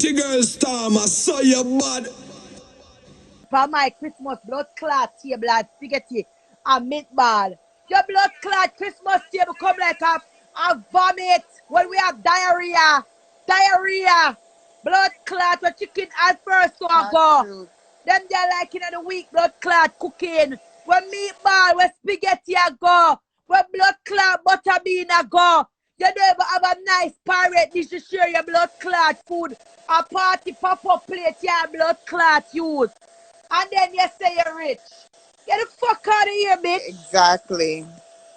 Pretty girl storm, I saw your bad. For my Christmas blood clot table and spaghetti and meatball. Your blood clot Christmas table come like a vomit when we have diarrhea. Diarrhea. Blood clot where chicken at first so I That's go. true. Them they like in the week blood clot cooking. When meatball, when spaghetti I go. When blood clot butter bean I go. You never have a nice pirate dish to share your blood clot food. A party pop-up plate, yeah, blood clot use. And then you say you're rich. Get the fuck out of here, bitch. Exactly.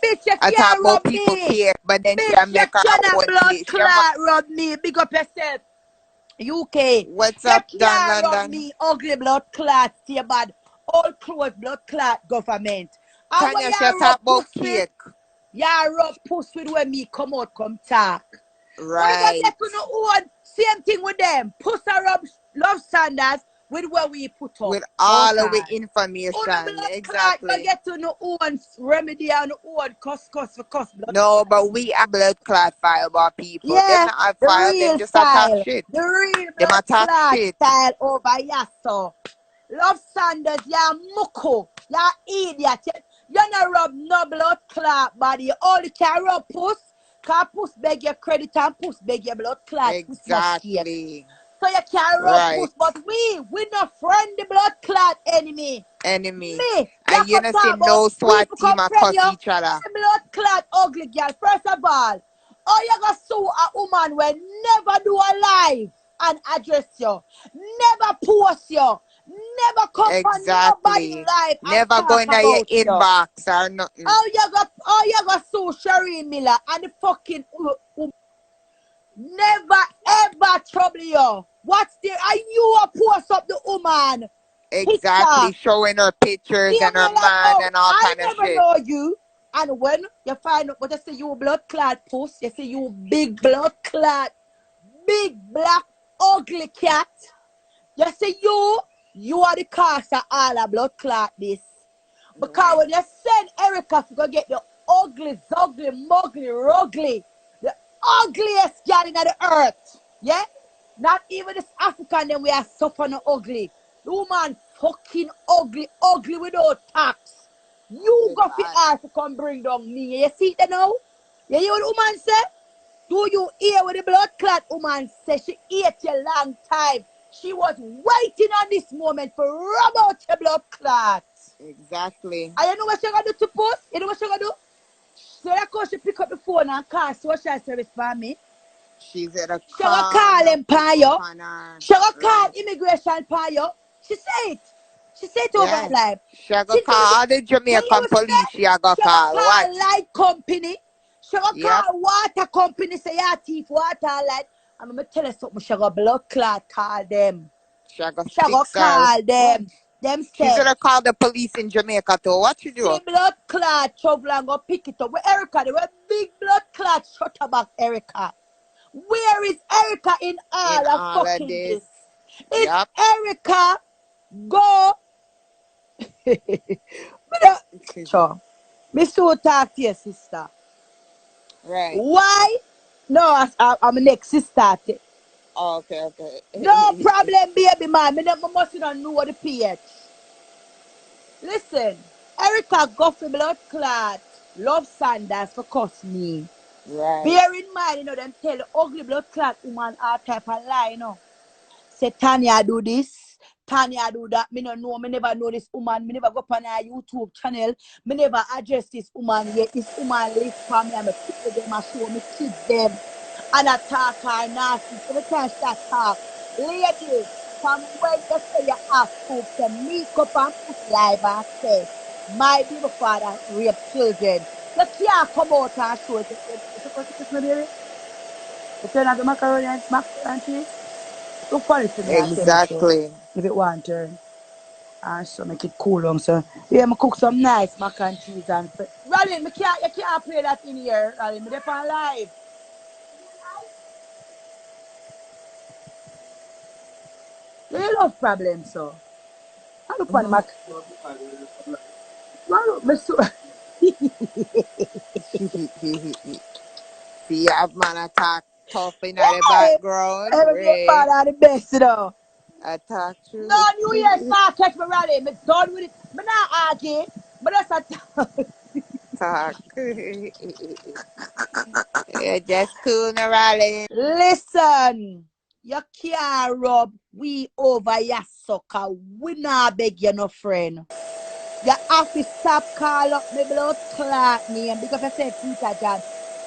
Bitch, you I talk can't about rub people me. cake, but then she Bitch, you make her cannot own blood dish. clot rub me. Big up yourself. UK. What's You up, Don can't rub London? me. Ugly blood clot. See bad. All clothes blood clot government. And when Tanya, she you talk rub about puss with, cake. you rub puss with when me come out, come talk. When you gonna Right. get to know own, same thing with them. Puss and rub love Saunders with what we put up. With all of the Okay. information. On the blood clot, you Exactly. get to know own remedy and own cuss for cuss blood. No, but we are blood clot file about people. Them Yeah, not have the file, them real just attack style. shit. The real Them blood attack clot shit. style over yasso. Love Saunders, you're mucko. You're idiot. You're not rub no blood clot body. You only can rub puss. Cause puss beg your credit and puss beg your blood clot. Exactly. So you can rub Right. puss, but we not friend the blood clot enemy. Enemy. Me, And you can know talk see about no SWAT people team a compare cuss you. each other. The blood clot ugly girl. First of all, you gonna sue a woman when never do a live and address you, never post you, never come on nobody Exactly. live and Never talk go in your about you. inbox or nothing. How you gonna sue Shereen Miller and the fucking never ever trouble you. What's there? And you a post up the woman. Exactly. Picture. Showing her pictures Yeah, and her me like, man and all I kind of never shit. know you. And when you find out, but you say you blood clot puss, you say you big blood clot, big black ugly cat. You say you are the cause of all the blood clot this. Because when you send Erica to go get the ugly, muggly, rugly, the ugliest girl in the earth, yeah? Not even this African, then we are suffering ugly. The woman fucking ugly without tax. You go for her to come bring down me. You see it now? You hear what the woman say? Do you hear what the blood clot woman say? She ate you long time. She was waiting on this moment for rub out your blood clot. Exactly. And you know what she gonna do to Puss? You know what she gonna do? So that cause she pick up the phone and call social service for me. She's at a She gonna call him for you. She gonna call immigration for you. She say it. She say it over live. She gonna call all the Jamaican police. She gonna call what? Light company. She gonna call water company. Say yeah, thief water light. I'm gonna tell you something. She gonna blood clot call them. She gonna call them. Them She's gonna call the police in Jamaica too. What you do? See blood clot trouble and go pick it up. Where Erica? They were big blood clot. Shut up, Erica. Where is Erica in all of fucking this? If Erica go, sure. Me so talk to your sister. Right. Why? No, I'm next sister. Oh, okay. No problem, baby man. Me must not know what the PH. Listen, Erica go for blood clot. Love Saunders for cuss me. Right. Bear in mind, them tell the ugly blood clot woman all type of lie, Say Tanya do this, Tanya do that. Me no know, me never know this woman. Me never go on her YouTube channel. Me never address this woman yet. This woman live for me and me picture them and show me kids them. And I talk her nasty. Every time she talk, ladies, from when you say you have to make up and put live and say, my baby father rape children. You can't come out and show it. You turn out the macaroni and mac and cheese. Too funny to me. Exactly. If it want turn. And so make it cool on. So yeah, I cook some nice mac and cheese and Rollin, you can't play that in here, Rollin. Me dey on live. You love problems, so. I look on Mac. See, have man attack tough in the Hey, background. every day Ray. part of the best, you know. I talk No truth. New Year's mark catch me rally. Me done with it. Me not argue. But that's a Talk. Yeah, just cool and rally. listen. You can't rub we over your sucker. We not beg you no friend. You have to stop call up me blood clot name because I said Peter John.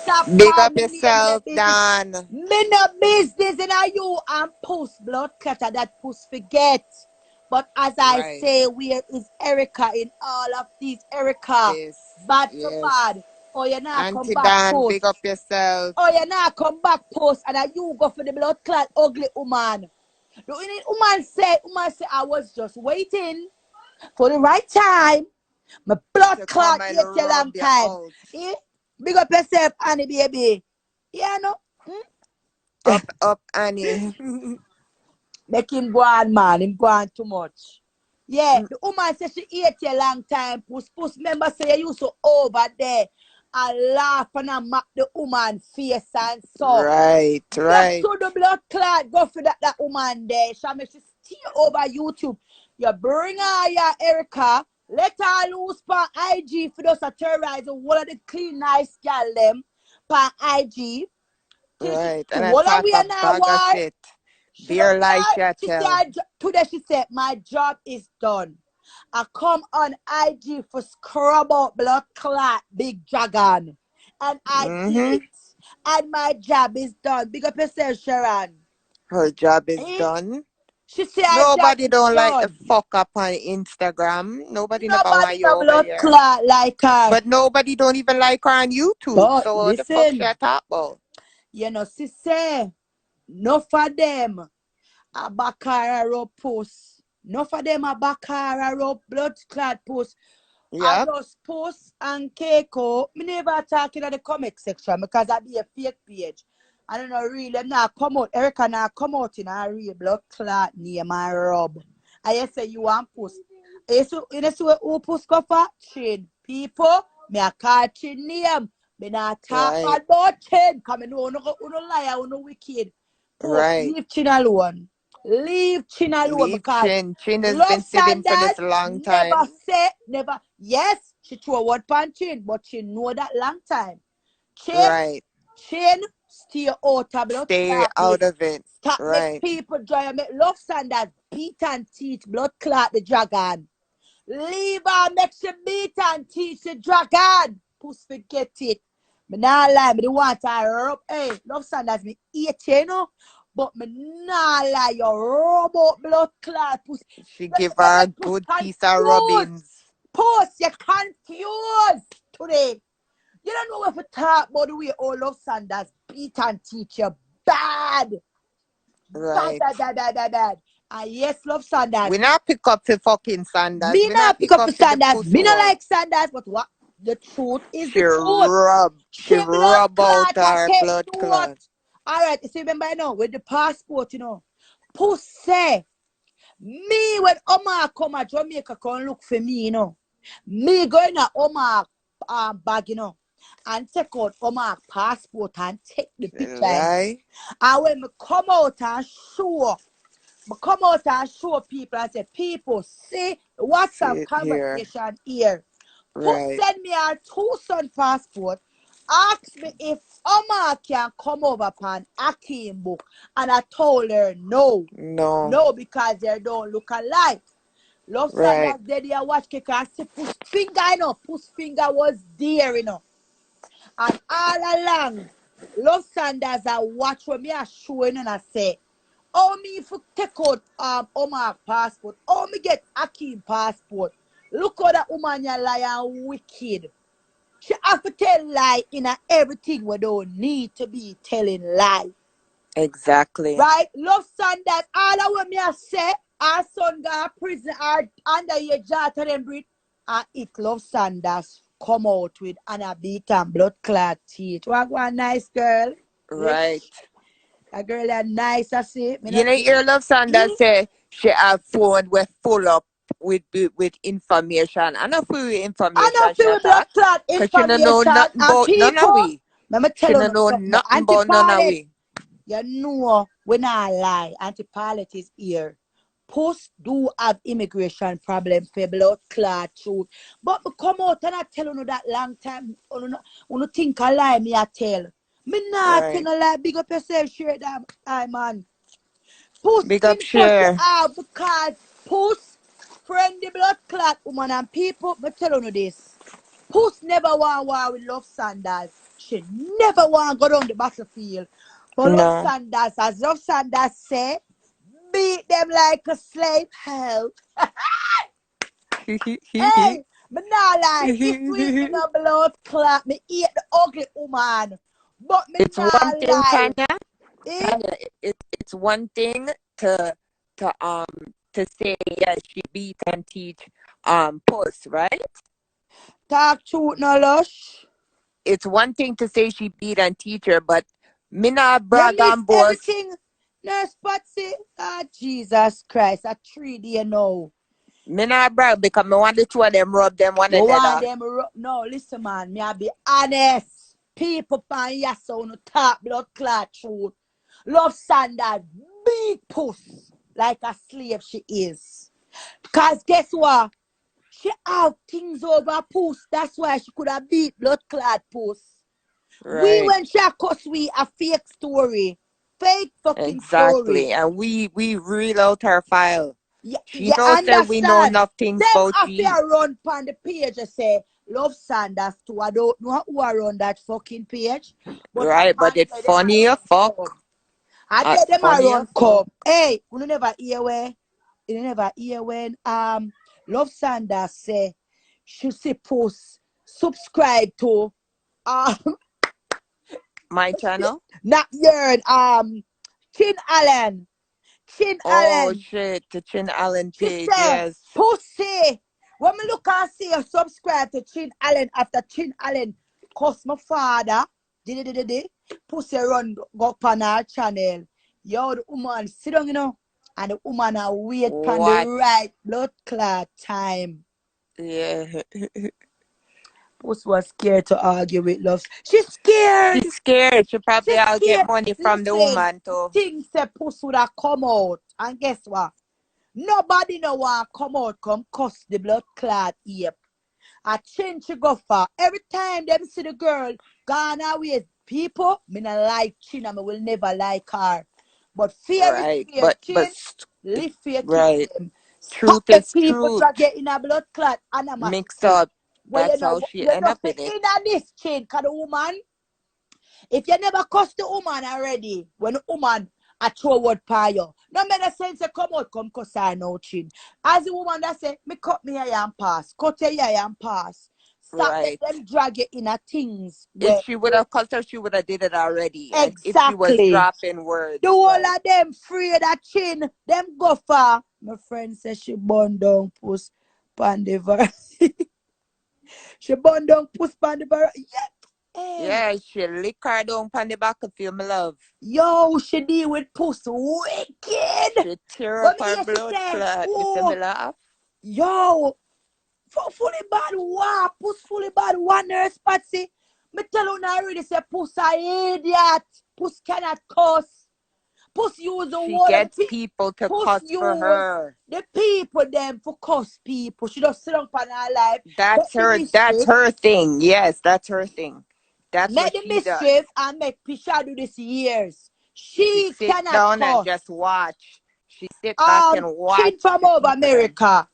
Stop Big call up me name in the yourself, business. Dan. Me no business in a you and Puss blood clutter that Puss forget. But as I Right. say, where is Erica in all of these Erica? This. Bad to Yes. bad. Oh, you now come Auntie back Dan, Post. big up yourself. Oh, you now come back Post and then you go for the blood clot ugly woman. The woman say, I was just waiting for the right time. My blood To clot come and yet a long rub you time. out. Eh? Big up yourself, Annie baby. Yeah, no? Up, Annie. Make him go on, man. Him go on too much. Yeah, the woman said she ate a long time. Puss, remember say you used to over there and laugh and mock the woman face and so. Right, Just right. to the blood clot, go for that woman there. She make she steal over YouTube. You bring her your Erica, let her loose on IG for those to terrorize one of the clean, nice girl them on IG. Right. And I What are talk we a now? bag of Why? shit. She don't Dear life, lie. you She said, tell. today she said, my job is done. I come on IG for scrub out blood clot big dragon. And I did Mm-hmm. it. And my job is done. Big up yourself, Sharon. Her job is Eh? done. She said her job Nobody is don't like the done. fuck up on Instagram. Nobody never Nobody want you no over blood there. clot like her. But nobody don't even like her on YouTube. But So what the fuck she listen, talk about? you know, she say, no for them. A Bakara rope post. No for them a Bakara rope blood clot post. I Yep. just post and Keiko. Me never talking in the comment section because I be a fake page. I don't know really. Them now come out. Erica now come out in a real blood clot near my rub. I say you want post. You know so who post go for chin people. Me a call chin name. Me not talk Right. about chin. Come in no liar, no wicked. Post Right. leave chin alone. Leave chin alone Leave because Chin. Chin has Love been sitting for Saunders this long never time. say, never. Yes, she threw a word pan Chin, but she know that long time. Right. Chin, stay out of blood Stay clot out this. of it. Stop make Right. people dry and make Love Saunders beat and teach blood clot the dragon. Leave her, make she beat and teach the dragon. Puss forget it. Me nah lie, me the want her rub. Hey, Love Saunders me eat you know. But me nah lie, you rub out blood clot puss. She You give you her a make puss good piece of confused. rubbings. Puss, you confused today. You don't know if we talk about the way all Love Saunders beat and teach you bad. Bad, Right. bad, bad, bad, bad, bad. And yes, Love Saunders. We not pick up for fucking Sanders. Me We not not pick pick up for up for the Sanders. puss Me not word. like Sanders, but what the truth is She the truth. she She blood rub out clot and her take blood note. clot. Alright, you see, remember you know, with the passport, you know. Pussy. Me when Omar come at Jamaica come look for me, you know. Me going to Omar bag, you know, and take out Omar passport and take the She picture. And lie. when me come out and show people and say, people, see what's See some it here. conversation here. Put Right. send me our two son passport. Ask me if Omar can come over upon Akim book. And I told her no. No. No, because they don't look alike. Love Right. Sanders there, they watch Keke and see Puss finger, you know. Puss finger was there, you know. And all along, Love Sanders I watch when me are showing and I say, oh me if you take out Omar passport, oh me get Akim passport. Look how that woman you lie and wicked. She have to tell lie in everything we don't need to be telling lie. Exactly. Right? Love Sanders, all that what me I say, our son got prison or under your jaw to them breed. And it Love Sanders come out with and a beat and blood clot teeth. What one nice girl? Right. A girl that nice, I see. Me You not know, your love Sanders hmm? say she have phone with full up with information. I know full I information don't she feel with blood talk. clot Cause she don't know information nothing and about none of people. we. Let me She tell you don't no know something. nothing Auntie about none of Paulette. we. You know, when I lie, Anti-Pilot is here. Puss do have immigration problem for blood clot truth. But me come out and I tell you that long time. You think I lie, me I tell. Me not tell Right. no lie. Big up yourself, share that I man. Puss Big up info she share. have because Puss friend the blood clot woman and people. Me tell you this. Puss never want war with Love Saunders. She never want go down the battlefield. But Love No. Saunders, as Love Saunders say, beat them like a slave. Hell. Hey, me not lie. This week me no blood clot. Me eat the ugly woman. But me It's one not thing, lie. Tanya. Eh? Tanya, it's one thing to say yes, she beat and teach Puss, right? Talk truth no lush. It's one thing to say she beat and teach her, but me not You brag miss on boss. everything. Nurse Patsy. Ah, Jesus Christ. A 3D now. Me not brag because me want the two of them rub them one You want another. them no, listen man, me I be honest. People pan yes on the top blood clot truth. Love Saunders, big puss, like a slave she is. Cause guess what? She have things over puss. That's why she could have beat blood clot puss. We Right. when she cuss we a fake story. Fake fucking story. Exactly. And we reel out her file. She You knows that we know understand? enough things Them about she. affair run on the page and say Love Saunders too. I don't know who are on that fucking page. But Right, man but it's say them are funny as run come. fuck. I did them are Funny as run fuck. come. Hey, you never hear when Love Saunders say she supposed subscribe to um My channel? not your Chin Allen. Chin Oh Allen. shit, the Chin Allen She page, said, yes. Pussy. When me look and see you subscribe to Chin Allen after Chin Allen cuss my father. Di. Pussy run go up on our channel. Yo, the woman sit down, and the woman a wait for the What? right blood clot time. Yeah. Puss was scared to argue with love. She's scared. She's scared. She probably She's I'll get scared. money from the Listen, woman too. things that Puss would have come out. And guess what? Nobody no want come out, come cuss the blood clot here. I change to go for. Every time them see the girl gone away, people, me not like Chin and me will never like her. But fear is Right. fear, Chin, But live fear right. them. Stop Truth the is people truth. to get in a blood clot Mixed animosity. up. Well, That's how she you end know, up in it. in a this Chin, cause the woman, if you never cuss the woman already, when the woman a throw word by you, no matter sense you come out, come cuss her no Chin. As the woman that say, me cut me hair and pass, cut your hair and pass. Stop let Right. them drag you in a things If where she would have cussed her, she would have did it already. And if she was exactly dropping the words, whole right. of them free of that Chin, them go far. My friend says she burn down Puss Pandiver. She burn down Puss Pandiver. Yeah. Hey. Yeah, she lick her down on the battlefield, my love. Yo, she deal with Puss wicked. She tear up But me her hear she blood say, clot. You see me oh, laugh? yo, fully bad war, Puss fully bad one nurse Patsy. Me tell you now already say Puss a idiot. Puss cannot cuss. Puss use the She word of the gets people. people to Puss cuss for use her. the people them for cuss people. She just sit down on her life. That's Make the her. That's mischief. her thing. Yes, that's her thing. That's Make what the she does. mischief and make Pisha do this years. She She sit cannot down and cuss. just watch. She sit back and Chin watch from the over people them. America.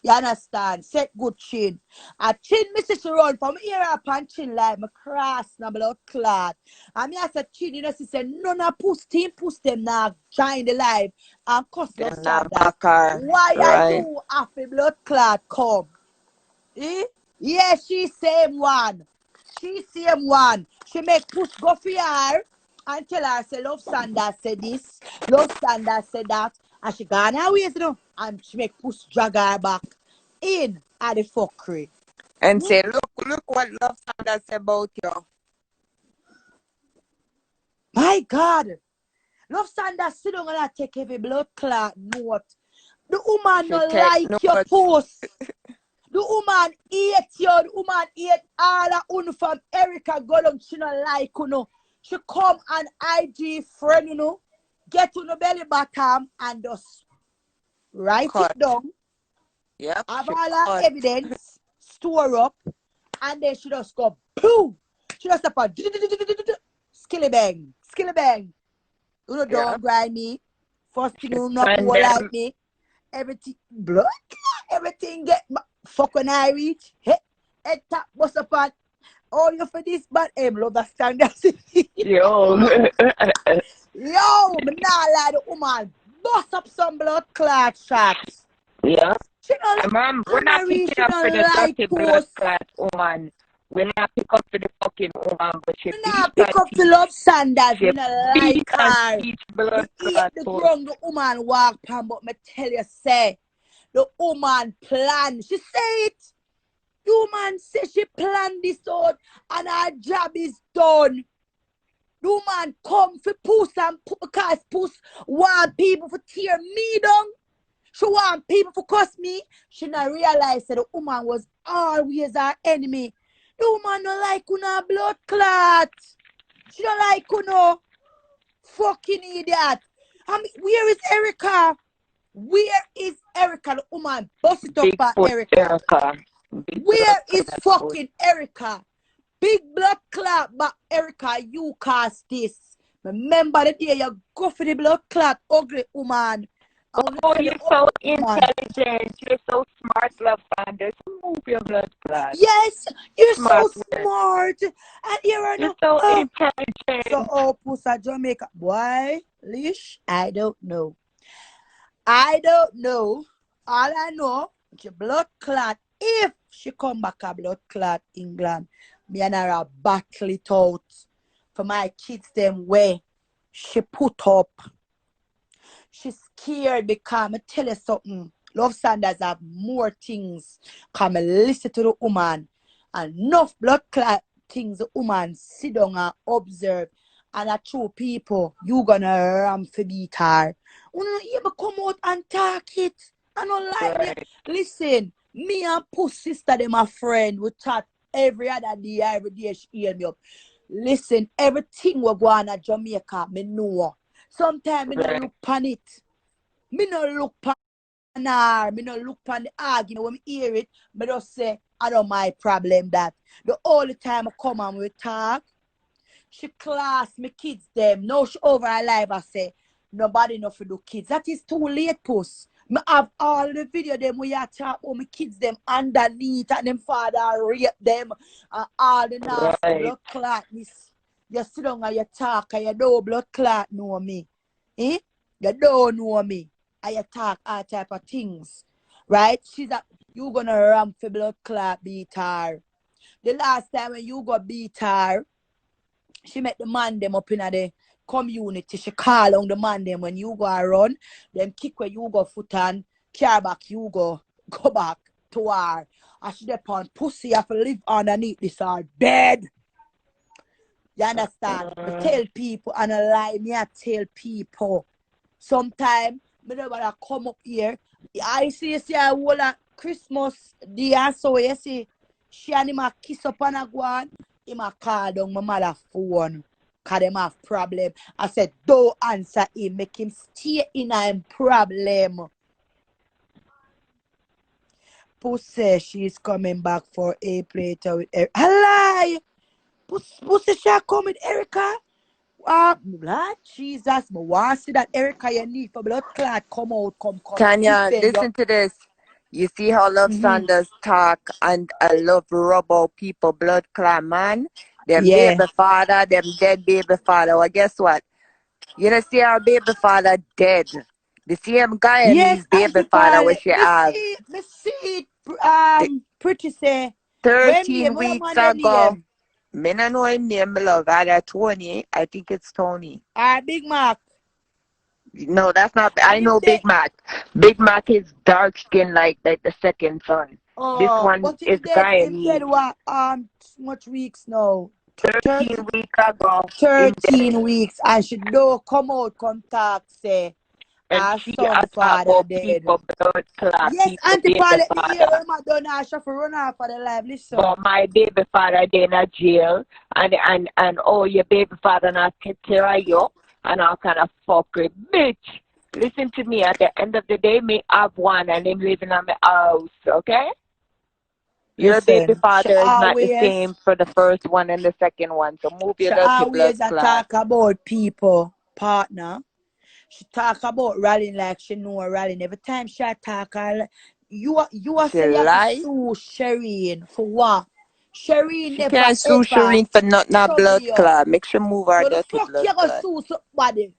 You understand? Set good chin. A chin Mrs. She run from here up and chin like my cross na blood clot. And me as a chin, she said, none of push them now join the life and cuss Love Them not Saunders. back her. Why are Right. you after blood clot come? Eh? Yeah, she same one. She same one. She make push go for her and tell her say Love Saunders said this, Love Saunders said that, and she gone her ways, and she make push drag her back in at the fuckery. And say, look what Love Sanders said about you. My God. Love Saunders sit down and take every blood clot note. The woman She no take like your notes. post. The woman hate you. The woman hate all of Unnu from Erica Gollum. She no like Unnu. She come and IG friend, you know, get to the belly bottom and just write Cut. it down, Yep. have She all her cut. evidence, store up, and then she just go boom. She just stop a skilly bang, skilly bang. You know, don't Yep. grind me. First thing She you know, find who like them. me. Everything blood, everything get fuck when I reach. Hey, head top bust up on. Oh, you for this bad love that standards. Yo. Yo, me nah lie, the woman bust up some blood clot shots. Yeah. She don't, Mom, we're not Canary, picking she up for don't the like dirty blood post. clot woman. We're not picking up for the fucking woman, but she Me nah beat pick and up the teach. love Sanders. She Me nah beat like and her. teach Me blood hate clot the post. ground the woman walk pan, but me tell you, say, the woman plan. She say it. The woman say she planned this out and her job is done. The woman come for Puss and because Puss want people to tear me down. She want people to cuss me. She not realize that the woman was always her enemy. The woman don't like una blood clot. She don't like una fucking idiot. I mean, where is Erica? Where is Erica? The woman bust it up Big for foot Erica. Erica. Big blood Where is clot post. fucking Erica? Big blood clot, but Erica, you cast this. Remember the day you go for the blood clot, ugly woman. I want to Oh, tell you, you're so ugly woman. intelligent. You're so smart, love Saunders. Move your blood clot. Yes, you're Smart so word. smart. And you're You're no. so So, intelligent. Puss at Jamaica. Why, Lish? I don't know. I don't know. All I know, she blood clot. If she come back a blood clot England, me and her battle it out for my kids them way she put up. She's scared because I tell you something. Love Sanders have more things. Come listen to the woman. And enough blood clot things the woman sit down and observe. And a true people, you gonna ram for beat her. You ever come out and talk it? I don't like me. Right. Listen, me and Puss sister, them my friend, we chat every other day, every day she hear me up. Listen, everything we go on at Jamaica, me know. Sometimes me no Right. look pan it. Me no look pan her. Me no look pan the argument. When me hear it, me just say, I don't my problem that. The only time I come and we talk, she class me kids them. No, she over her life. I say, nobody know for do kids. That is too late, Puss. Me have all the video them we are talk about my kids them underneath and them father rape them and all the nasty Right. blood clot. Miss. You sit down and you talk and you don't blood clot know me. Eh? You don't know me. And you talk all type of things. Right? She's a you gonna ram for blood clot beat her. The last time when you go beat her, she met the man them up in the community. She call on the man them when you go run. Them kick where you go foot and car back you go back to her. And she depend pussy have to live underneath this are dead. You understand? Me tell people and a lie me I tell people. Sometimes me never come up here. I see a whole Christmas day and so you see she and him a kiss up and a go on. Him a call down my mother phone. Cause them have problem. I said, don't answer him. Make him stay in a problem. Puss says she's coming back for a plate with Erica. Lie! Puss says she come with Erica. Lord Jesus, I want to see that Erica you need for blood clot come out, come Tanya, defend you. listen to this. You see how Love Saunders talk and I love rub out people blood clot man? Them Yeah. baby father, them dead baby father. Well, guess what? You know, see our baby father dead. The same Yes, Guyanese I baby see father Paul. which she have. Me see it. The Pretty say. When 13 name, what weeks man the ago, name? me no know him name, my love. Either Tony, I think it's Tony. Big Mac. No, that's not. I And him know say, Big Mac. Big Mac is dark skin like the second son. This one but is him dead Guyanese. what much weeks now? 13 weeks ago, him dead. 13 weeks and she don't come out come talk say And Our she son attack father about dead. people blood clot, Yes, people Auntie baby Paulette, me hear father. him a done a shuffle run off for the live. Listen. But my baby father they in a jail and oh your baby father not take care of you and all kind of fuckery. Bitch, listen to me, at the end of the day, me have one and him living in my house, okay? Your baby Listen. father is not the same for the first one and the second one. So move your She dirty blood always clot. talk about people, partner. She talk about rallying like she know a rallying. Every time she talk, you are She say you have to lie. sue Shireen for what? Shireen She never can't sue ever Shireen for not blood trouble you. clot. Make sure move her So the dirty fuck blood you gonna clot. sue somebody?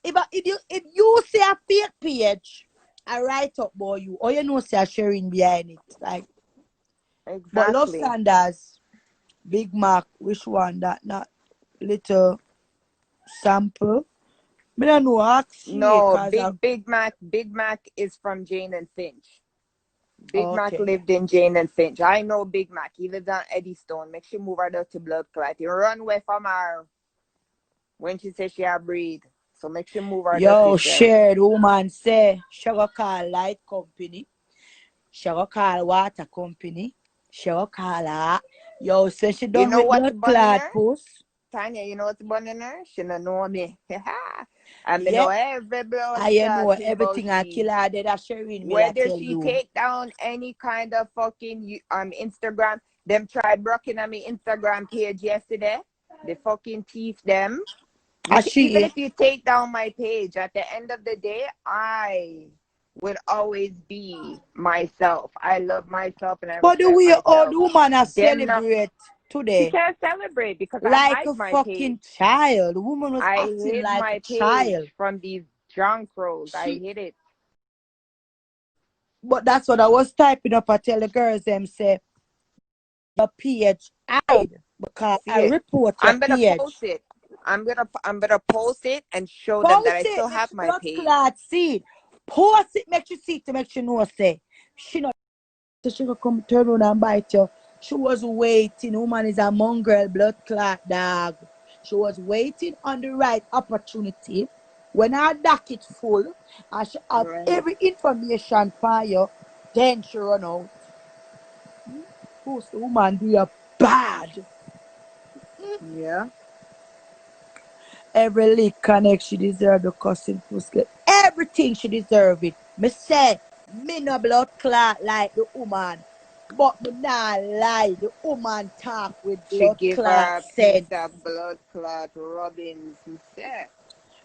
If you say a fake page, I write up boy you, or you know say a Shireen behind it. Like, but Love Exactly. Sanders, Big Mac, which one that not little sample? Me don't know actually, No, cause Big Mac is from Jane and Finch. Big Mac okay. lived in Jane and Finch. I know Big Mac. He lives on Eddystone. Make sure move her dirty blood clot. He run away from her when she says she had breed. So make sure move her dirty Yo, self. shared woman say she go call light company. She go call water company. She go call her. Yo, say she You done know with what's blood burning clot her? Puss. Tanya, you know what's burning her? She don't know me. And me know Yeah, every blood I clot know thing about everything I she. kill her dead. I sharing me I Whether tell she you. take down any kind of fucking Instagram, them tried blocking on me Instagram page yesterday. The fucking thief them. And Even she if you take down my page, at the end of the day, I would always be myself. I love myself and I but the respect way all myself. the woman a Them not, celebrate she today can't celebrate because I like a hide my page. fucking child. The woman was I acting hid like a my page child. from these junk rolls. I She hid it. but that's what I was typing up. I tell the girls them say your page hide because See I it. report your I'm gonna post page. it. I'm gonna post it and show them that Post I it, still make have she my blood page. clot see. Post it, make you see to make you know say she not she gonna come turn around and bite you. She was waiting. Woman is a mongrel blood clot dog. She was waiting on the right opportunity. When her docket full and she have Right. every information for you, then she run out. Post the woman do you bad. Yeah. Every lick connect, she deserve the cussing pussy. Everything she deserve it. Me say, me no blood clot like the woman. But me not lie, the woman talk with She blood give clot her a piece sense. of blood clot rubbings. Yeah.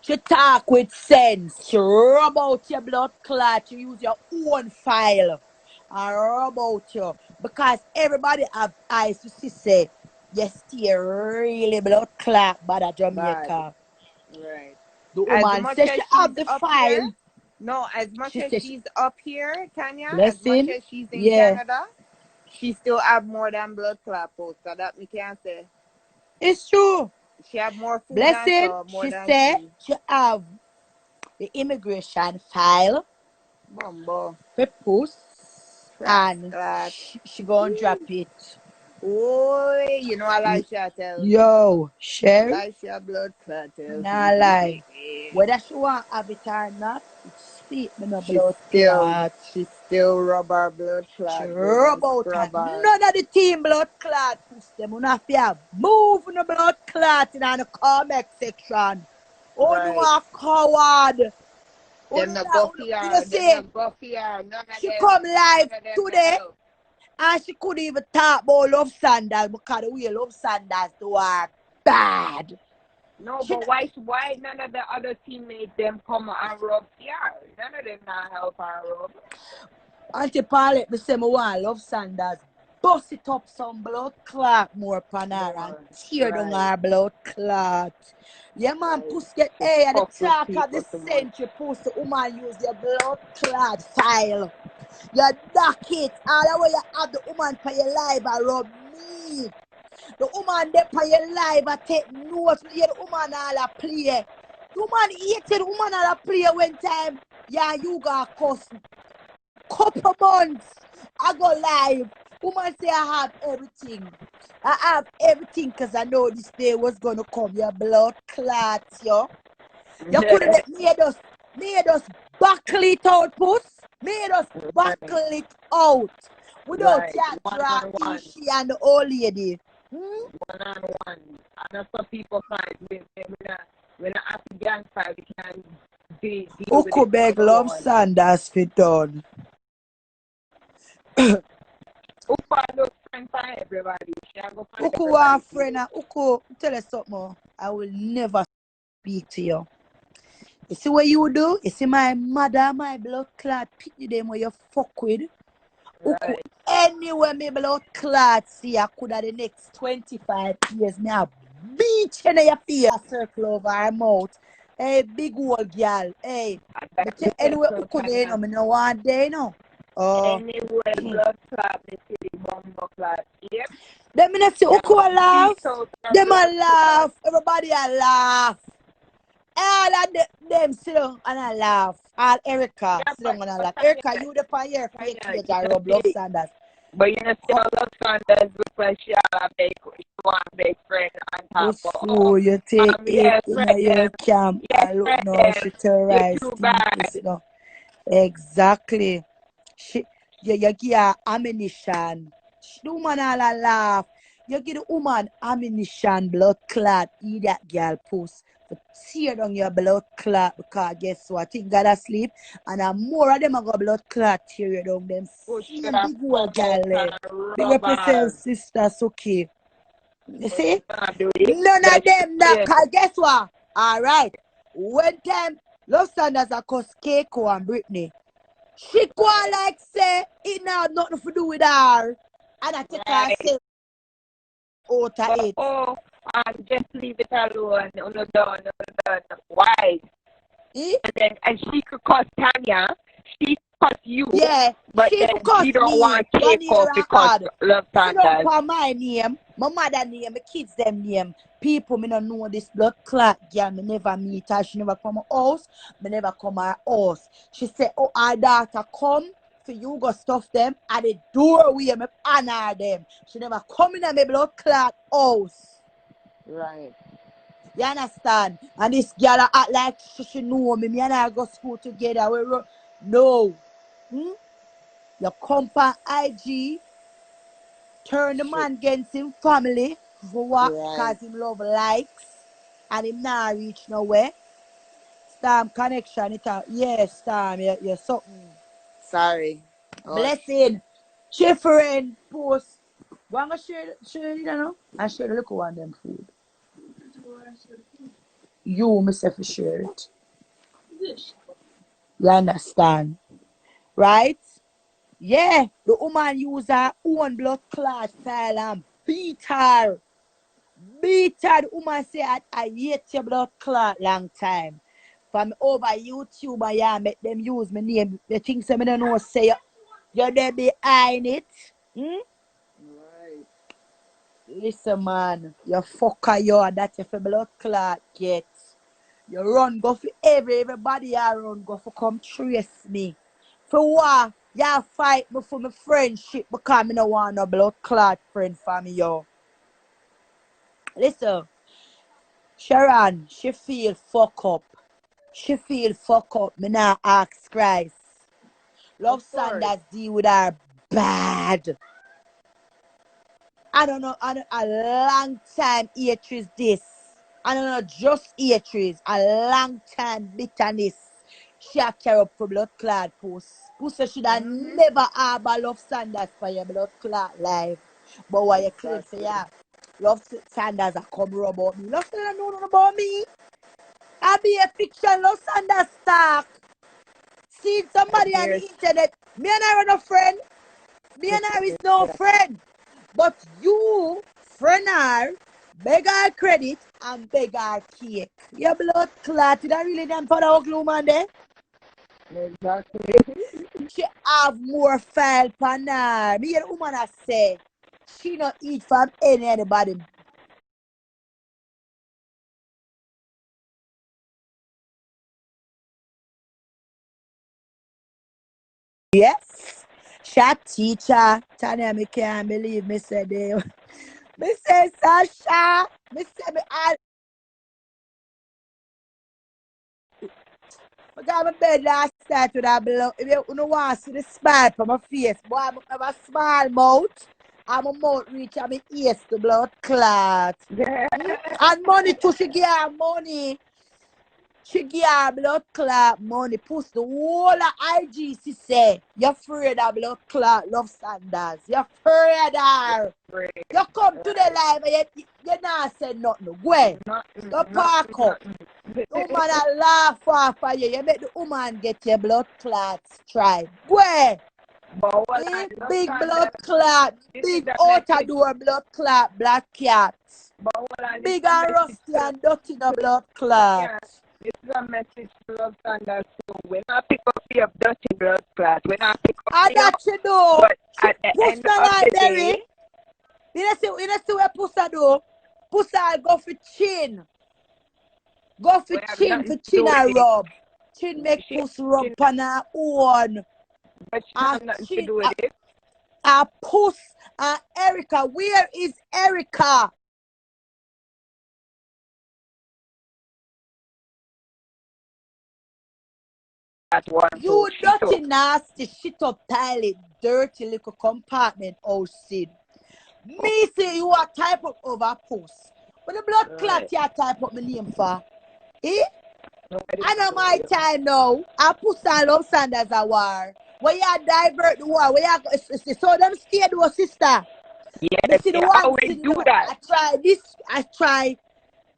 She talk with sense. She rub out your blood clot. She use your own file and rub out you. Because everybody have eyes to see say, you stay really blood clot bad at Bad. Jamaica. Right. The As woman much says she as have she's the up here, file. no, as much She as says, she's up here, Tanya, as much blessing. as she's in Yeah, Canada, she still have more than blood clot posts. So that me can't say. it's true. She have more food and Blessing, so more she than said she. she have the immigration file Bumbo. for Puss and Rascal. she gonna drop it. Oh, you know Y- Elisha tell me. Yo, Sherry, Elisha blood clot me tells not me. lie. Whether she want have it or not, it's sweet me no She blood still, clot. she still rub her blood She clot good and rub out her. scrub her. None of the team blood clot push them. You have to move in the blood clot in the comment section. Oh, no, Right. a coward. Oh, Them no, no go for you know, her. Them say no go for her. she come live None of them no today help. and she couldn't even talk about Love Sandals because the way Love Sandals do her bad. No, She, but why none of the other teammates them come and rub her? None of them not help her rub. Auntie Paulette, me say me want Love Sandals. Bust it up some blood clot more pan her and More. tear down Right. her blood clot. Yeah, man, Right. puss get She at the fuck with talk of the people too much. century. Puss the woman use your blood clot file. You duck it. All the way you have the woman for your life and rub me. The woman there for your life and take notes. You hear the woman all a play. The woman hated the woman all a play one time. Yeah, you got cuss couple months I go live. Woman say I have everything. I have everything because I know this day was gonna come. Your blood clot, yo. You couldn't let me just Made us buckle it out, Puss. Made us buckle it out. Without Right. that One drag on one. Ishi and the old lady. Hmm? One on one. And that's what people fight with. When I have to gang fight, we can deal Who with could it beg on our love own. Saunders fit done? Who find those friends for everybody? Shall I go find Uku everybody? one friend and Uku, tell us something more. I will never speak to you. You see what you do? You see my mother, my blood clot, pick them where you fuck with. Uku, Right. anywhere me blood clot see I could have the next 25 years. Me a beach in your face, a circle over her mouth. Hey, big old girl. Hey, I me got tell to anywhere so Uku there, no, me no want there, no. anywhere blood clot, the city bomb clot. Yep. Them me not see You're Uku a going to laugh. beat out our Them a blood clot. laugh. Everybody a laugh. All of them sit down and I laugh. All Erica Yeah, sit down and I laugh. Tanya, Erica, you the fire fake Tanya, page I rub love Saunders. but you know, still love Saunders because she want a big friend on But top of so you take it yes, in friend your them. camp Yes, and look friend now them. she You're terrorize too people, bad. you know. Exactly. You give her ammunition. The woman all a laugh. You give the woman ammunition, blood clot, eat that girl Puss. But tear down your blood clot because guess what? Think God asleep and more of them are got blood clot tear you down. Them Push same that big old fuck girl out there. and Big rub up yourself, her. sister Suki. You But see? she's gonna do it. None That of them that shit. cause guess what? Alright. When time Love Saunders are cause Keiko and Britney. She go on like say it now have nothing to do with her. And I take Right. herself out of it. Oh, just leave it alone. No, done. Why? Eh? And she could cuss Tanya. She cuss you. Yeah, But she then could cuss she don't me want one take year off because hard. love She don't Saunders. call my name, my mother name, my kids them name. People me don't know this blood clot girl. Me never meet her. She never come her house. Me never come her house. She said, oh, our daughter come for you go stuff them at the doorway. Me honor them. She never come in my blood clot house. Right. You understand? And this girl act like she know me. Me and her go school together. No. Hmm? You come from IG, turn the man against him family for what? Right. Because him love likes and him not reach nowhere. Storm connection, it a, yes, Storm, you're something. Sorry. Blessing, Chiffering, Post. Want to share it, you know? And share the little one them food. You, myself, share it. You understand? Right? Yeah, the woman use her own blood clot style and beat her. Beat her. The woman say, I hate your blood clot long time. From over YouTube, and yeah, make them use my name. The things I don't know say you're there behind it. Hmm? Right. Listen, man, you fucker you that you for blood clot get. You run go for everybody you run go for come trace me. For what? You fight me for my friendship because I don't want no blood clot friend for me, yo. Listen, Sharon, she feel fuck up. She feel fuck up. Me now ask Christ. Love Of course. Saunders deal with her bad. I don't know, a long time hatred this. I don't know, just hatred. A long time bitterness. She a carry up for blood clot Puss. Puss said she should have never have a love Saunders for your blood clot life. But what you claim say, yeah, love Saunders a come rub about me. Love Saunders know nothing about me. I be a fiction, love Saunders talk. See somebody on the internet. Me and her are no friend. Me and her is no friend. But you, friend her, beg her credit and beg her cake. Your blood clotted. I really damn for the ugly woman there. Exactly. She have more file pan her. Me and the woman I say, she not eat from anybody. Yes. She a teacher. Tanya, me can't believe me said they. Me say Sasha. Me say me all I got my bed last night with a blood. If you don't want to see the smile from my face, boy, I have a small mouth. And my mouth reach and my ears to blood clot. And money too, she give her money. She give her blood clot money. Push the whole of IGC say, you're afraid of blood clot, love Saunders. You're afraid of her. You come to the live and you not say nothing. Where? You park up. The woman a laugh off of you. You make the woman get your blood clots try. Where? Big blood clot. Big outer door blood clot. Black cats. Big and rusty and dirty no blood clot. This is a message to love Saunders too. When I pick up your dirty blood clot, when I pick up And that you do. but at the end of the day, you know see where Pussa do? Pussa go for chin. Go for chin and rub. Chin make Puss rub on her own. but she have nothing to do with it. Puss and Erica. Where is Erica? That one. You dirty, nasty, shit up toilet, dirty little compartment, oh shit. Me say you are type up over Puss. But the blood clot you type up my name for. Eh? I know my time now. I Puss and love Saunders a war. Where you divert the war. Where you so them scared your sister. Yes, See the they one always do that. I try this. I try.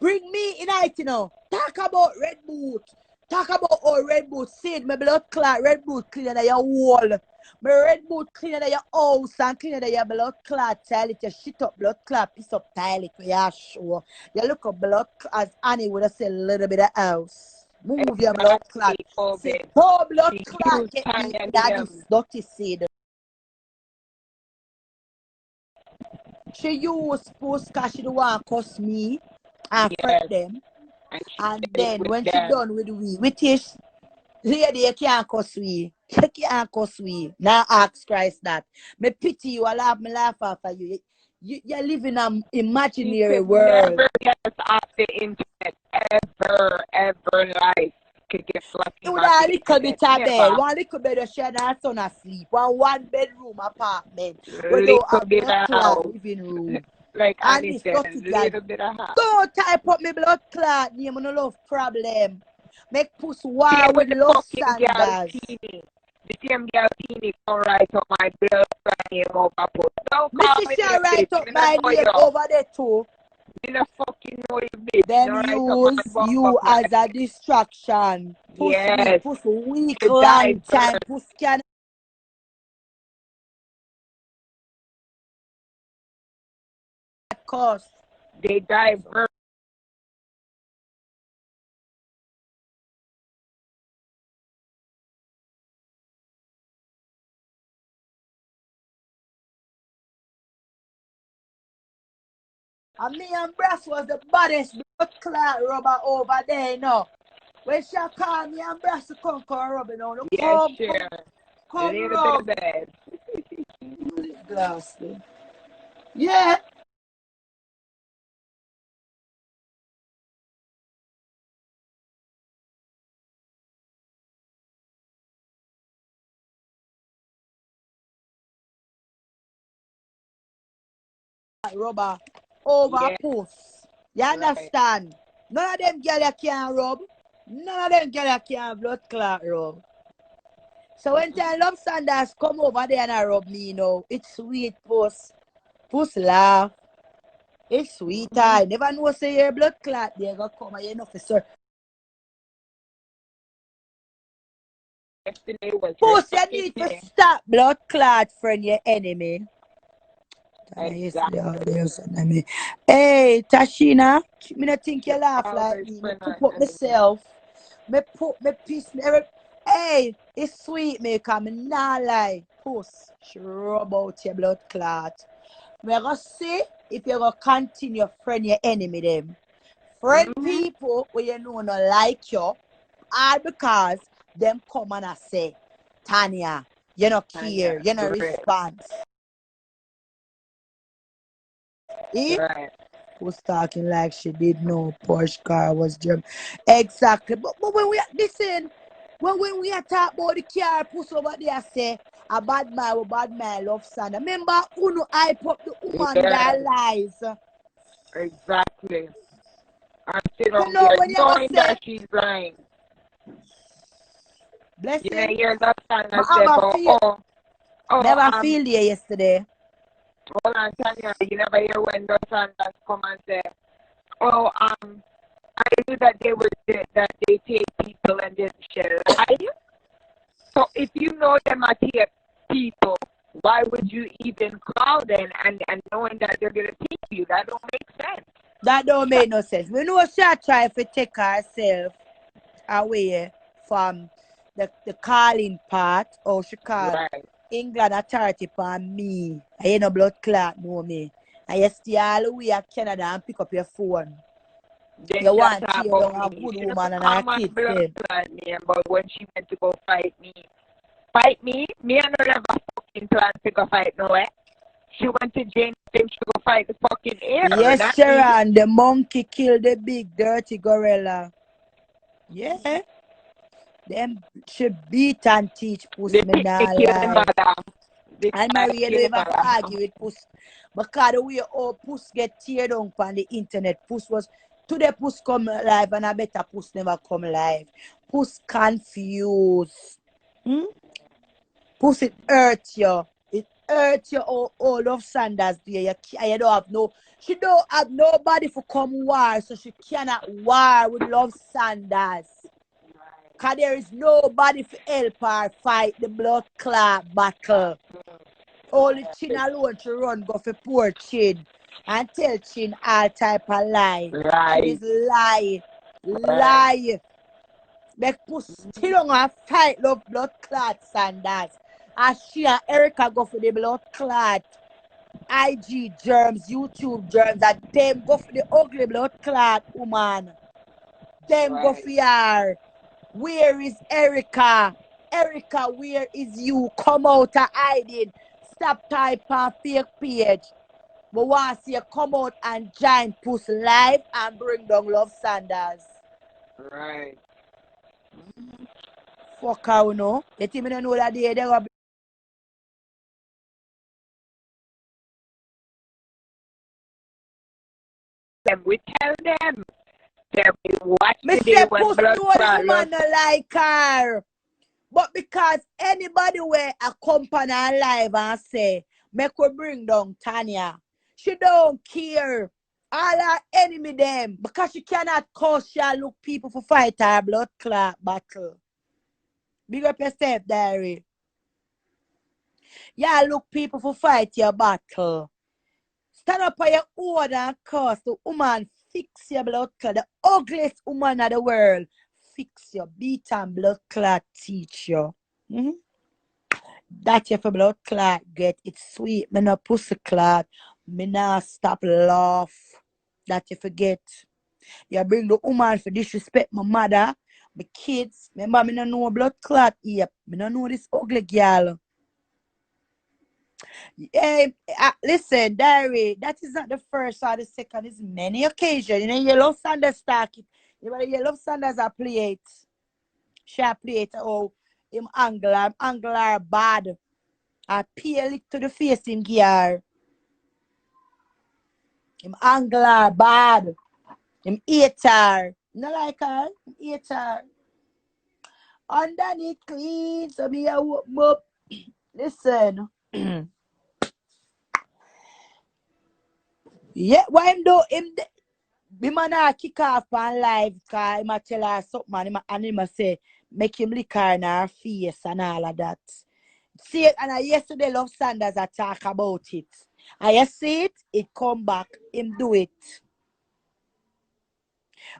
Bring me in it, you know. Talk about Red Boot. Talk about all Red Boot. See my blood clot. Red Boot cleaner than your wall. My Red Boot cleaner than your house and cleaner than your blood clot toilet. You shit up blood clot. Piece up toilet where you show. You look up blood as Annie would have said a little bit of house. Move your blood clot. See, oh, blood clot get me. That is dirty seed. She used post because she don't want to cuss me and fret them. And then when she done with this lady, you can't cuss we. You can't cuss we. Now ask Christ that. Me pity you, I laugh after you. You're living an imaginary world. Never get off the internet ever life. You would have a little bit of bed. One little bed of share and son asleep. One bedroom apartment. Without a blood clot living room. Like and Annie this said, dirty a little bit of house. Don't type up me blood clot name, no love problem. Make Puss war with love Saunders. The same girl Teeny can write up my blood name over Puss. Don't call me Mrs. write up my name over there too. You don't fucking know you, bitch. Them use you as a distraction. Puss yes. Puss weak long time. Puss can cost. They divert. And me and Brass was the baddest blood clot rubber over there, you know. When she called me and Brass to come rub, you know. Yes, sure. Come a rub. bit of bed. Glass, yeah. Rubber over Puss. You understand? None of them girls can rub. None of them girls can blood clot rub. So when I love Saunders come over there and I rub me, you know, it's sweet, Puss. Puss laugh. It's sweet. I never know say your blood clot there go come and you know for sure. Puss, you need to stop blood clot friend your enemy. Exactly. Hey, Tashina, me not think you laugh like me. Me put myself. Me put me piece me every. Hey, it's sweet me because me not lie. Puss, rub out your blood clot. Me gonna see if you gonna continue friend your enemy them. Friend people where you know no like you, all because them come and I say, Tanya, you no care, you no respond. Right. Was talking like she did know Porsche car was German. Exactly. But when we listen, When we are talk about the car, Puss over there say, a bad man love Sanders. Remember, Unnu hype up the woman with Yeah, her lies. exactly. I'm sitting You on know there when you go knowing say, that she's lying. You know, blessing, hear that song I I have say a about, feel, oh, never feel there yesterday. hold on, Tanya, you never hear when the song come and say, oh, I knew that that they take people and they shall lie. So if you know them are take people, why would you even call them and knowing that they're gonna take you? That don't make sense. That don't make no sense. We know she try to take herself away from the calling part, or she call Right. England authority for me. I ain't no blood clot, know me. And you stay all the way at Canada and pick up your phone. Then You she want to talk tear about down a me. good She never woman and call her my kids. blood clot name, but when she went to go fight me, me and her never fucking plan to go fight nowhere. She went to Jane to go fight the fucking air, Yes, not me. Sharon, the monkey killed the big dirty gorilla. Yeah. Them she beat and teach Puss, The me picnic nah kill the lie. mother. The And father Maria don't kill the even mother. argue with Puss. Because the way Puss get teared down on the internet, Puss was today Puss come live and I better Puss never come live. Puss confused. Hmm? Puss it hurt you. It hurt you all of Saunders there. You don't have no, she don't have nobody for come war, so she cannot war with Love Saunders. Cause there is nobody for help her fight the blood clot battle. Only Chin alone to run go for poor Chin and tell Chin all type of lie. Chin Right, is lie. right. Lie. Make Puss still on and fight love blood clot Saunders. As she and Erica go for the blood clot. IG germs, YouTube germs, and them go for the ugly blood clot woman. Them go for Right. her. Where is Erica? Erica, where is you? Come out of hiding. Stop type on fake page. But once you come out and join Puss live and bring down Love Saunders. Right. Fuck her, no. You think me don't know that they go Them we tell them that we watch me the day say when Puss blood know the clot love. woman no like her. But because anybody where a company live and say, make we bring down Tanya, she don't care. All her enemy them. Because she cannot cause she look people for fight her blood clot battle. Big up yourself, diary. Yeah, look people for fight your battle. Stand up on your own and cause the woman fix your blood clot. The ugliest woman of the world. Fix your beat and blood clot teach you. Mhm. That you for blood clot get it sweet. Me no pussy clot. Me nah stop laugh. That you forget. You bring the woman for disrespect my mother, my kids. Remember me no know blood clot yep. Me no know this ugly girl. Hey, listen, diary. That is not the first or the second. It's many occasions. You know, you love Sanders talk it. You love Sanders I play it. She play it. Oh, him angler bad. I pay lick to the face him gear. Him angler bad. Him eater. No like her. Him eater. Underneath clean. So me a whoop up. Listen. Yeah, why him do him me man a kick off on live cause him a tell her something and him a say make him lick her in her face and all of that. See it and yesterday Love Sanders a talk about it. And you see it, it come back, him do it.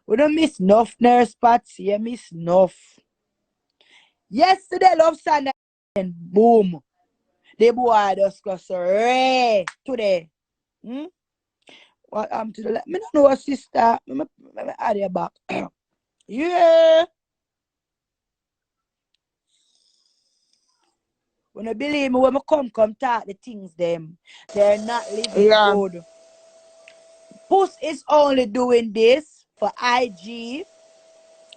We don't miss enough nurse spots, you miss enough. Yesterday Love Sanders and boom. The boy just go so ray today. Hmm? What to the me don't know sister. Me add you back. Yeah. When you believe me, when I come talk the things them, they're not living Yeah. good. Puss is only doing this for IG,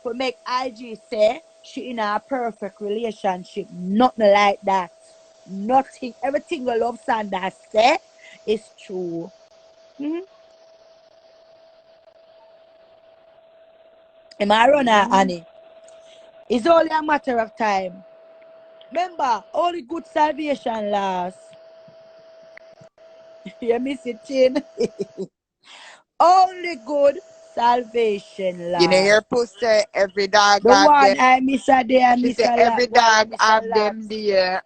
for make IG say she in a perfect relationship. Nothing like that. Nothing. Everything a love Saunders say is true. Mm-hmm. Am I runner, Annie? It's only a matter of time. Remember, only good salvation lasts. You miss it, Chin? Only good salvation You know your lasts. pussy, every dog The have one them. I miss a day, I She miss said a lot. every Why I dog miss a have lot? them there.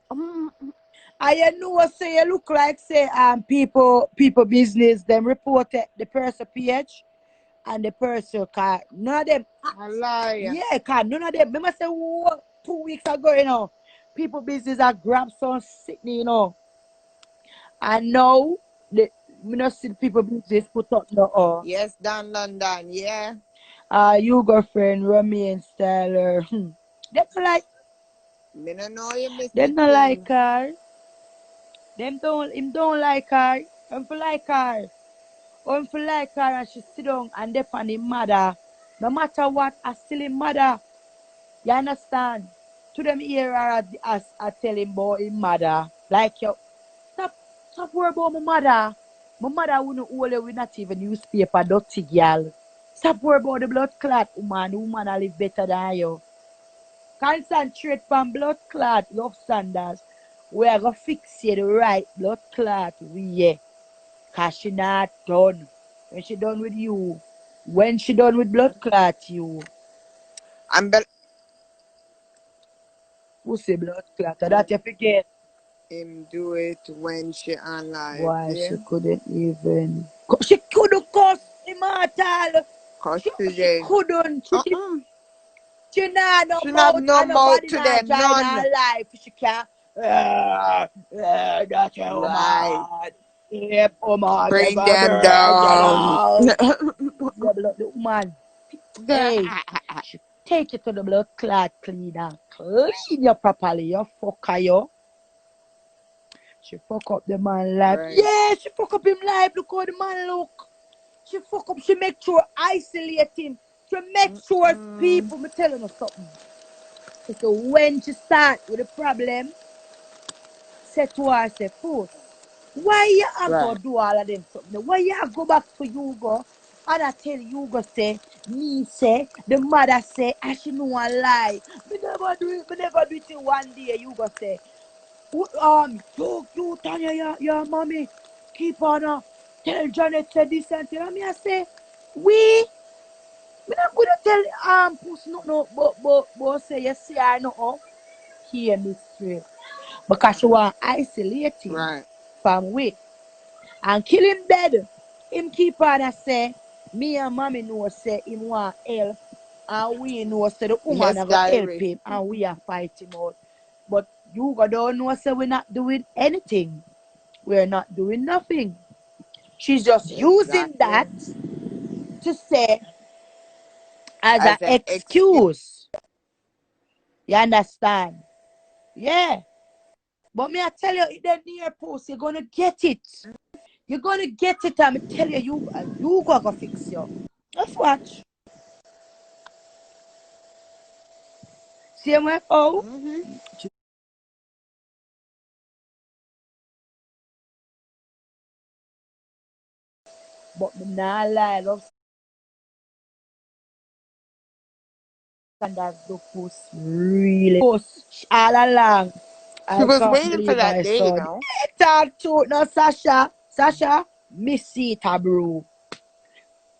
I know say you look like say people business them reported the person page and the person car. None of them I lie. yeah, can none of them. Remember say 2 weeks ago, people business are grab some sickening, And now the we not see the people business put up no Yes, down London, yeah. you girlfriend, Romy and Styler. They not like Me no know you miss they the not like thing. her. Them don't him don't like her. I'm for like her. I'm for like her and she sit down and dep on him mother. No matter what, I still him mother. You understand? To them here as I tell him about him mother. Like you stop worry about my mother. My mother wouldn't hold you with not even newspaper, dirty girl. Stop worry about the blood clot woman. The woman I live better than you. Concentrate on blood clot, love Saunders. We are gonna fix you the right blood clot we. Cause she not done. When she done with you. When she done with blood clot you. And be- Who say blood clot? That you forget. him do it when she on live, Why she yeah. couldn't even. She couldn't cuss immortal. She Custody. couldn't. Uh-uh. She not no She not have mouth no and mouth nobody to not them, join none. her life. She can't. That's a Right. woman. Yep, woman. Take Bring a them break, you down. know. The woman. Hey, she take you to the blood clot cleaner. Clean you properly. You fucker you. She fuck up the man life. Right. Yeah, she fuck up him life. Look how the man look. She fuck up. She make sure isolate him. She make sure people. Me telling you something. So when she start with the problem, say to her, say, Puss, why you have go Right. do all of them something? Why you have go back to you go? And I tell you go say, me say, the mother say, I she know a lie. Me never do it, me never do it till one day. You go say, you Tanya, your mommy, keep on tell Janet said this and tell me I say, we me not gonna tell Puss no, but say you see I know here mystery. Because she want isolate him Right. from we and kill him dead. Him keep on and say, me and mommy know say him want help and we know say the woman Yes, are gonna help diary. him and we are fight him out. But you don't know say we're not doing anything. We're not doing nothing. She's just using Exactly. that to say as an As an excuse. excuse. You understand? Yeah. But me I tell you, in the near post, you're gonna get it. You're gonna get it. I'm tell you, you gonna fix you. Just watch. See my oh, Mm-hmm. but me nah lie, love Saunders do post really post all along. She I was can't waiting for believe that my day, you son. know. Talk to no Sasha. Sasha, me see it, bro.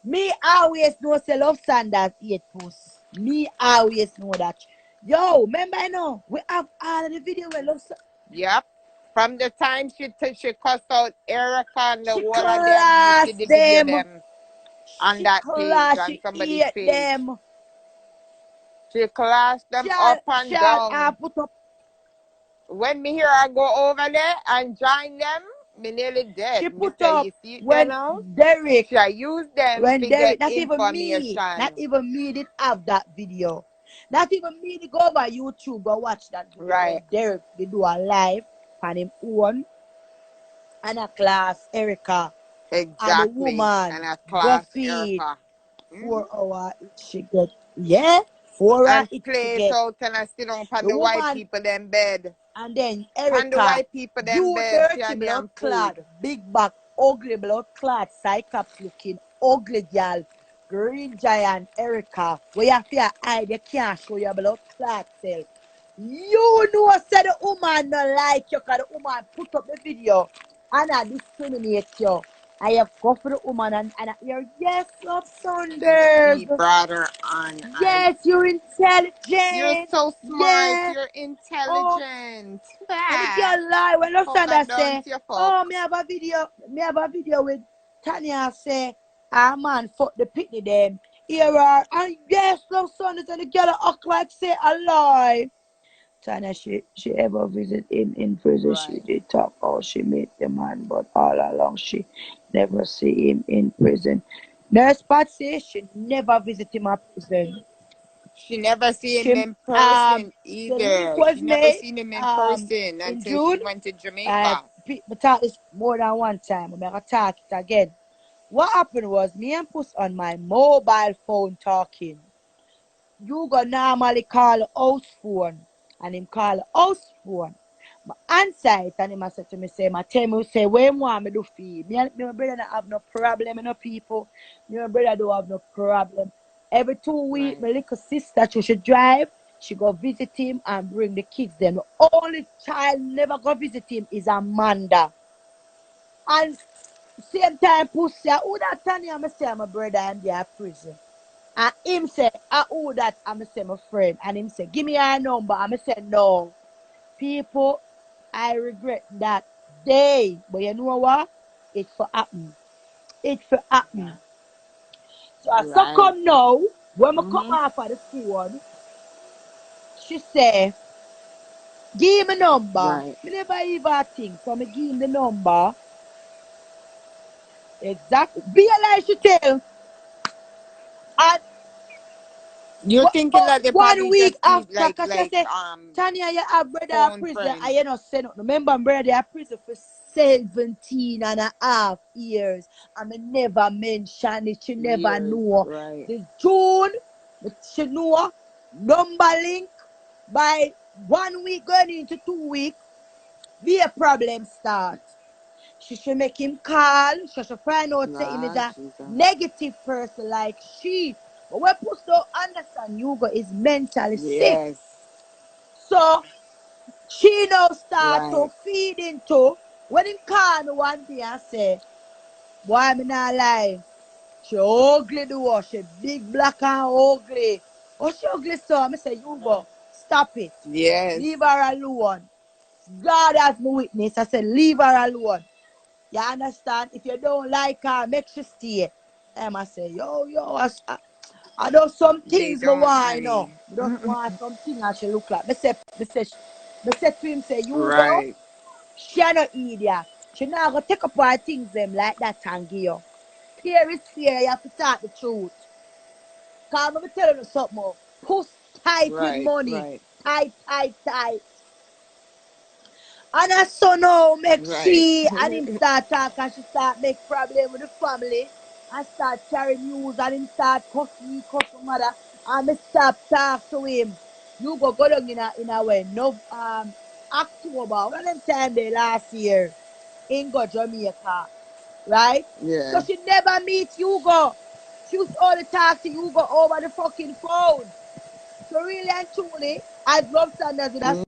Me always know say love Saunders hate post. Me always know that. Yo, remember I know we have all of the video where love Yep. From the time she cussed out Erica and the she whole of them, you see class the video them. them on She that page, class, on she somebody's hate page. them. She classed them up and Shall I down. put up When me hear her go over there and join them, me nearly she dead. Me put say, up you see it there when now? Derek She use them when to get Derek not information. even me did have that video. Not even me to go over YouTube go watch that video when Right. Derek they do a live on him own and a class Erica and the Exactly. woman And a go class feed Erica. 4 hour she get yeah Before I And it play it forget. out and I sit down on The the white woman people them bed. and then On the Erica, white people them you bed for dirty your blood damn clot, food. big back, ugly blood clot, cyclops looking, ugly gal, green giant Erica. Where you have to hide, you can't show your blood clot self. You know said the woman not like you because the woman put up the video and I discriminate you. I have go for the woman and you're yes, love And Saunders. she brought her on and Yes, you're you're intelligent. so smart, Yeah. you're Oh, intelligent. and the Ah, girl lie when love fuck I Sanders done say, to your fuck. oh, me have a video with Tanya say, ah man, fuck the pitney them. Here are, and yes, love Sanders and the girl act like say a lie. Tanya, she ever visit him in prison. She Right. did talk how she met the man, but all along she never see him in prison. Nurse Pat say she never visit him at prison. She never seen him She in person the link either. was She never made seen him in person in until she June. went to I Jamaica. talked this more than one time. I'm gonna talk it again. What happened was me and Puss on my mobile phone talking. You go normally call a house phone and him call a house phone. My answer it and him a say to me, say, my tell me, say, where you want me to feed? Me and my brother don't have no problem, no people. Me and my brother don't have no problem. Every 2 weeks, Right. my little sister, she should drive. She go visit him and bring the kids. Then the only child never go visit him is Amanda. And same time, Pussy, who that Tanya, I say my brother and they are prison. And him say, who that? I'm say my friend. And him say, give me your number. I'm say, no. People, I regret that day. But you know what? It for happen. It for happen. So I so Right. come now, when I come Mm-hmm. off of the phone, she say, give him a number. Right. Me never even think. So me give him the number. Exactly. Be a lie she tell. And You're thinking but that they 1 week probably just be after, cause she say, Tanya, you have brother in phone prison, and friend. you not say nothing. Remember, brother in prison for 17.5 years. And me never mention it. She never Years. know. Right. This June, she know number link by 1 week going into 2 weeks, be a problem start. She should make him call. She should find out say him is Lord a Jesus. negative person like she. But when Puss don't understand Hugo is mentally sick. Yes. So she now start to Right. feed into when him call me one day and say, why me not lie? She ugly do she big black and ugly. Oh she ugly so I say Hugo, stop it. Yes. Leave her alone. God has me witness. I said leave her alone. You understand? If you don't like her, make she stay. I say, I know some They things me don't, want, honey. I just want something and she look like. Me say to him, say, you go, Right. she a no idiot. She not gonna take up her things them like that and give you. Fear is fear, you have to talk the truth. Cause I'm tell you something more. Puss tight with Right. money. Right. Tight, tight, tight. And her son now make Right. she and him start talk and she start make problem with the family and start carry news and him start cuss me, cuss my mother and me stop talk to him. You go down in a way no October, one of them time there last year in go Jamaica, right? So Yeah. she never meet Hugo. She used to only talk to Hugo over the fucking phone. So really and truly, as Love Sanders would have